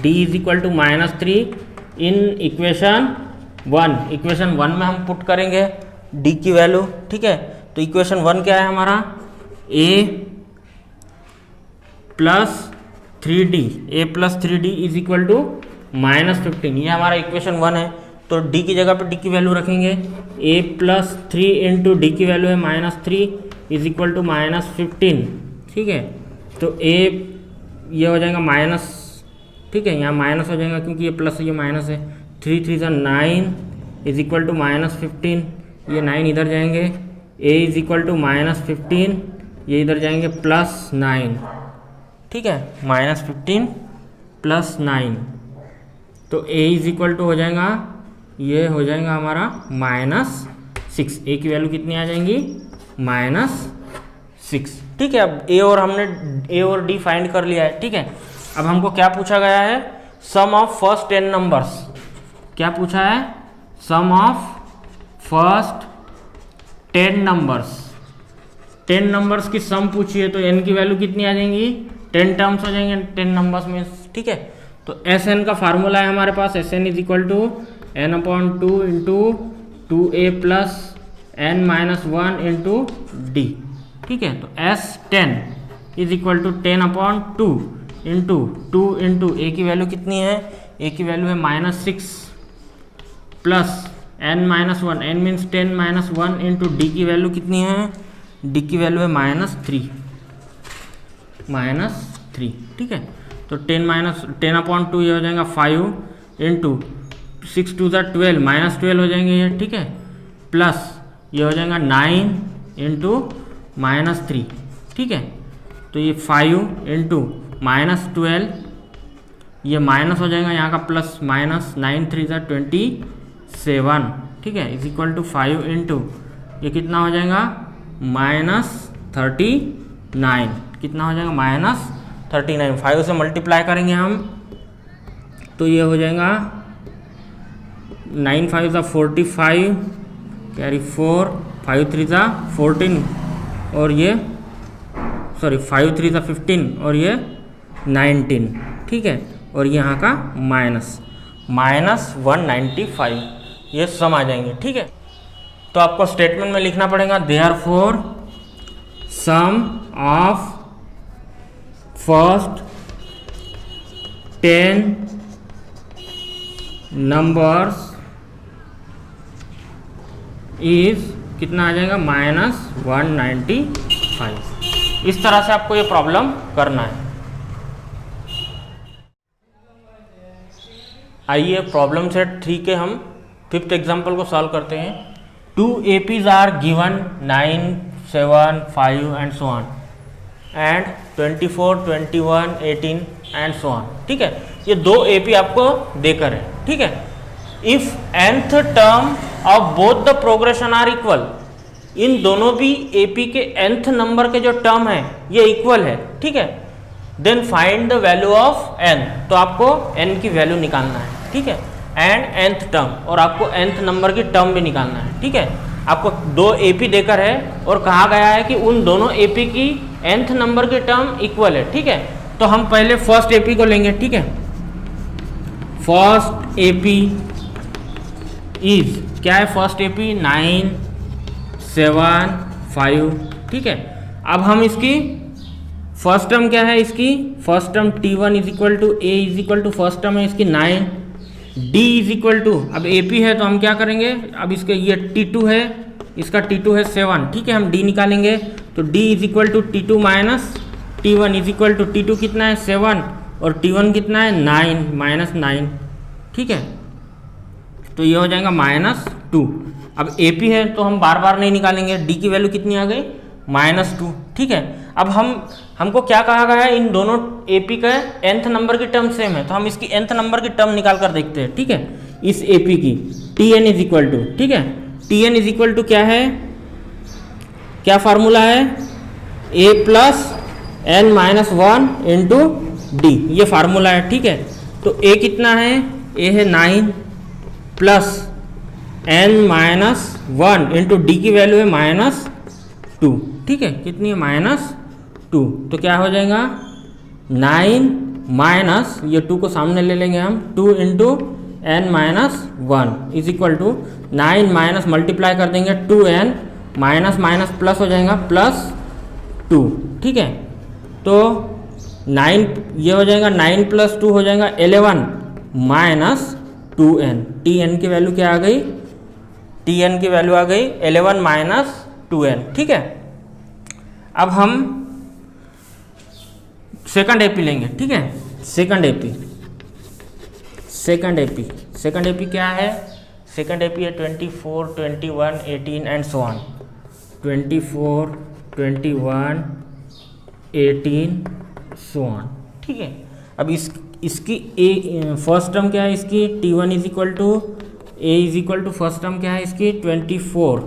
D is equal to -3 in equation 1 में हम पुट करेंगे D की वैल्यू, ठीक है। तो इक्वेशन 1 क्या है हमारा, A plus 3D is equal to -15, ये हमारा इक्वेशन 1 है। तो D की जगह पे D की वैल्यू रखेंगे, A प्लस 3 इंटू D की वैल्यू है -3 इज इक्वल टू -15, ठीक है। तो A ये हो जाएगा माइनस, ठीक है, यहाँ माइनस हो जाएगा क्योंकि ये प्लस ये माइनस है। 3 3 9 इज इक्वल टू -15, ये 9 इधर जाएंगे, A इज इक्वल टू -15, ये इधर जाएंगे +9, ठीक है, -15 + 9। तो A इज इक्वल टू हो जाएगा, ये हो जाएगा हमारा -6। A की वैल्यू कितनी आ जाएंगी, -6, ठीक है। अब हमने A और D फाइंड कर लिया है, ठीक है। अब हमको क्या पूछा गया है, सम ऑफ फर्स्ट 10 नंबर्स। क्या पूछा है, sum of first 10 numbers. 10 numbers की सम पूछी है, तो n की वैल्यू कितनी आ जाएंगी, 10 टर्म्स हो जाएंगे 10 नंबर्स में, ठीक है। तो Sn का फार्मूला है हमारे पास, Sn is equal to n/2 into 2A plus n-1 into D, ठीक है। तो S10 is equal to 10/2 into 2 into A की वैल्यू कितनी है, ए की वैल्यू है -6 plus n-1, n means 10-1 into D की वैल्यू कितनी है, डी की वैल्यू है -3, ठीक है। तो 10/2 ये हो जाएगा 5 इंटू 6 2 12, -12 हो जाएंगे ये, ठीक है। प्लस ये हो जाएगा 9 इंटू -3, ठीक है। तो ये 5 इंटू -12, ये माइनस हो जाएगा यहाँ का प्लस, -9 3 27, ठीक है, इज इक्वल टू 5 इंटू ये कितना हो जाएगा -39, कितना हो जाएगा -39, 5 से मल्टीप्लाई करेंगे हम तो ये हो जाएगा 9 5 45, कैरी 4, 5 3 14 और ये 5 3 15 और ये 19, ठीक है। और यहाँ का -195, ये सम आ जाएंगे, ठीक है। तो आपको स्टेटमेंट में लिखना पड़ेगा therefore sum of first 10 numbers is कितना आ जाएगा -195। इस तरह से आपको ये प्रॉब्लम करना है। आइए प्रॉब्लम सेट 3 के हम 5th एग्जाम्पल को सॉल्व करते हैं। 2 APs are given 9 7 5 and so on and 24 21 18 and so on, ठीक है। ये 2 AP आपको देकर है, ठीक है। If nth term of both the progression are equal, इन दोनों भी AP के nth नंबर के जो टर्म है ये इक्वल है, ठीक है। Then find the value of n, तो आपको n की वैल्यू निकालना है, ठीक है। एंड nth टर्म, और आपको nth नंबर की टर्म भी निकालना है, ठीक है। आपको 2 AP देकर है और कहा गया है कि उन दोनों AP की nth नंबर की टर्म इक्वल है, ठीक है। तो हम पहले फर्स्ट AP को लेंगे, ठीक है। फर्स्ट AP इज क्या है, फर्स्ट AP 9 7 5, ठीक है। अब हम इसकी फर्स्ट टर्म क्या है, इसकी first term T1 is equal to A is equal to first term है इसकी 9, D इज इक्वल टू, अब AP है तो हम क्या करेंगे, अब इसके ये T2 है, इसका T2 है 7, ठीक है। हम D निकालेंगे तो D is equal to T2 minus T1 is equal to T2 कितना है 7 और T1 कितना है 9, ठीक है। तो ये हो जाएगा -2। अब AP है तो हम बार बार नहीं निकालेंगे, D की वैल्यू कितनी आ गई -2, ठीक है। अब हमको क्या कहा गया है, इन दोनों AP का nth नंबर की टर्म सेम है, तो हम इसकी nth नंबर की टर्म निकाल कर देखते हैं, ठीक है। इस AP की Tn इज इक्वल टू, ठीक है, Tn इज इक्वल टू क्या है, क्या फार्मूला है, A plus n-1 into D, ये फार्मूला है, ठीक है। तो A कितना है, A है 9 प्लस n-1 इंटू डी की वैल्यू है -2, ठीक है। कितनी है -2, तो क्या हो जाएगा 9 माइनस ये 2 को सामने ले लेंगे हम, 2 into n-1 is equal to 9 minus multiply कर देंगे 2n माइनस माइनस प्लस हो जाएगा +2, ठीक है। तो 9 ये हो जाएगा 9 + 2 हो जाएगा 11 माइनस 2n, Tn की वैल्यू क्या आ गई, Tn की वैल्यू आ गई 11 माइनस 2n, ठीक है। अब हम सेकंड AP लेंगे, ठीक है। सेकंड AP क्या है, सेकंड AP है 24 21 18 and so on, 24 21 18 so on, ठीक है। अब इसकी फर्स्ट टर्म क्या है, इसकी T1 is equal to A is equal to first term क्या है इसकी 24,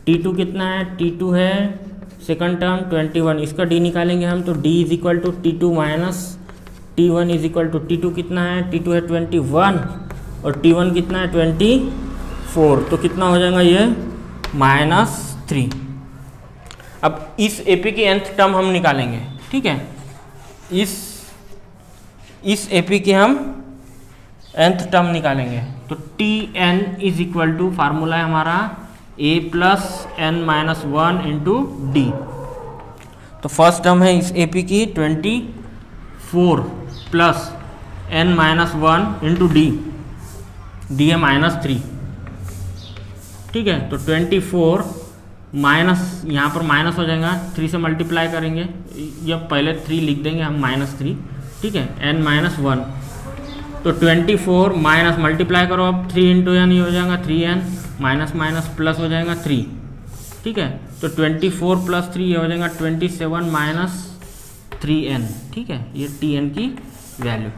T2 कितना है, T2 है सेकंड टर्म 21, इसका D निकालेंगे हम, तो D is equal to T2 minus T1 is equal to T2 कितना है, T2 है 21 और T1 कितना है 24, तो कितना हो जाएगा ये -3। अब इस AP की nth टर्म हम निकालेंगे, ठीक है। इस AP की हम nth टर्म निकालेंगे, तो Tn is equal to formula है हमारा A plus n-1 into D, तो फर्स्ट टर्म है इस AP की 24 plus n minus 1 into D है -3, ठीक है। तो 24 माइनस, यहाँ पर माइनस हो जाएगा, 3 से मल्टीप्लाई करेंगे, या पहले 3 लिख देंगे हम -3, ठीक है, n माइनस 1। तो 24 माइनस मल्टीप्लाई करो, अब 3 इंटू n ये हो जाएगा 3n, माइनस माइनस प्लस हो जाएगा 3, ठीक है। तो 24 प्लस 3 ये हो जाएगा 27 माइनस 3n, ठीक है, ये tn की वैल्यू।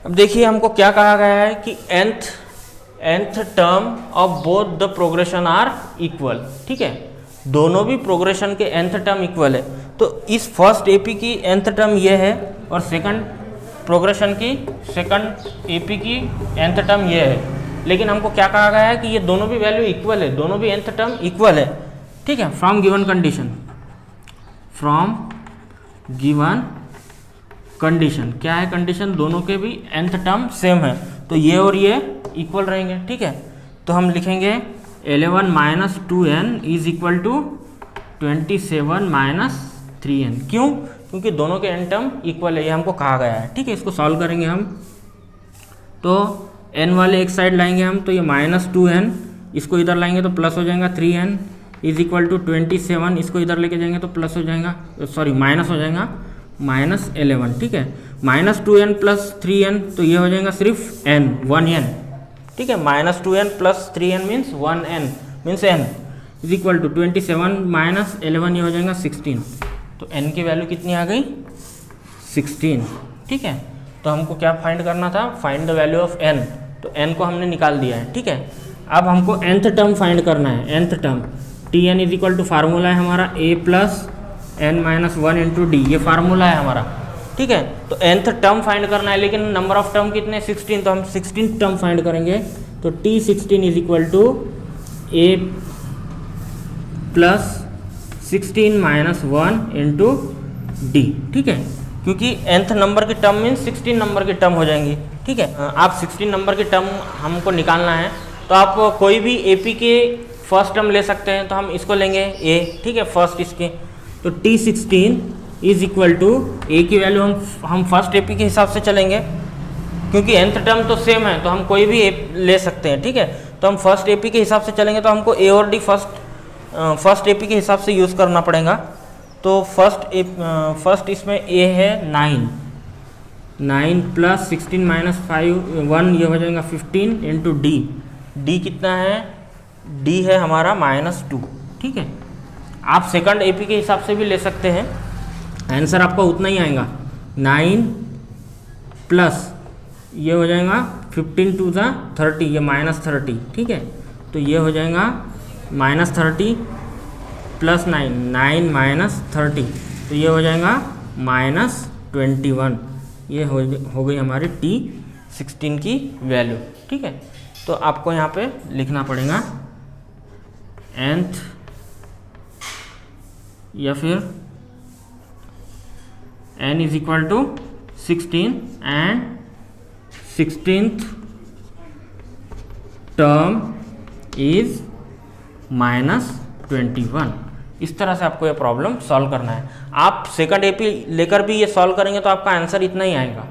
अब देखिए हमको क्या कहा गया है कि nth term of both the progression are equal, ठीक है, दोनों भी प्रोग्रेशन के nth टर्म इक्वल है। तो इस फर्स्ट AP की nth टर्म ये है और सेकंड प्रोग्रेशन की सेकंड AP की nth टर्म ये है, लेकिन हमको क्या कहा गया है कि ये दोनों भी वैल्यू इक्वल है, दोनों भी nth टर्म इक्वल है, ठीक है। फ्रॉम गिवन कंडीशन क्या है, कंडीशन दोनों के भी nth टर्म सेम है, तो ये और ये इक्वल रहेंगे, ठीक है। तो हम लिखेंगे 11 minus 2n is equal to 27 minus 3n। क्यों? क्योंकि दोनों के n टर्म इक्वल है, ये हमको कहा गया है, ठीक है। इसको सॉल्व करेंगे हम, तो n वाले एक साइड लाएंगे हम, तो ये -2n, इसको इधर लाएंगे तो प्लस हो जाएगा 3n इज इक्वल टू 27, इसको इधर लेके जाएंगे तो प्लस हो जाएगा, सॉरी माइनस हो जाएगा -11, ठीक है। -2n प्लस 3n, तो ये हो जाएगा सिर्फ n 1n, ठीक है। -2n plus 3n means 1n means n is equal to 27 minus 11, ये हो जाएगा 16। तो n की वैल्यू कितनी आ गई? 16, ठीक है। तो हमको क्या फाइंड करना था? Find the value of n, तो n को हमने निकाल दिया है, ठीक है। अब हमको nth टर्म फाइंड करना है, nth term tn is equal to formula है हमारा a plus n minus 1 into D, ये फार्मूला है हमारा, ठीक है। तो nth टर्म फाइंड करना है, लेकिन नंबर ऑफ टर्म कितने? 16, तो हम 16 टर्म फाइंड करेंगे। तो t16 is equal to a plus 16 minus 1 into D, ठीक है, क्योंकि nth नंबर की टर्म मीन्स 16 नंबर की टर्म हो जाएंगी, ठीक है। आप 16 नंबर की टर्म हमको निकालना है, तो आप कोई भी AP के फर्स्ट टर्म ले सकते हैं, तो हम इसको लेंगे a, ठीक है, फर्स्ट इसके। तो t16 is equal to a की वैल्यू हम फर्स्ट AP के हिसाब से चलेंगे, क्योंकि nth टर्म तो सेम है, तो हम कोई भी ले सकते हैं, ठीक है। तो हम फर्स्ट AP के हिसाब से चलेंगे, तो हमको a और d फर्स्ट AP के हिसाब से यूज़ करना पड़ेगा। तो फर्स्ट इसमें a है 9 प्लस 16 माइनस 1, ये हो जाएगा 15 इंटू डी कितना है? d है हमारा -2, ठीक है। आप सेकंड AP के हिसाब से भी ले सकते हैं, आंसर आपका उतना ही आएगा। 9 प्लस ये हो जाएगा 15 टू द 30, ये -30, ठीक है। तो ये हो जाएगा -30 प्लस 9 माइनस 30, तो ये हो जाएगा -21, ये हो गई हमारी t16 की वैल्यू, ठीक है। तो आपको यहाँ पे लिखना पड़ेगा nth या फिर n is equal to 16 and 16th term is -21। इस तरह से आपको ये प्रॉब्लम सॉल्व करना है। आप सेकंड AP लेकर भी ये सॉल्व करेंगे तो आपका आंसर इतना ही आएगा।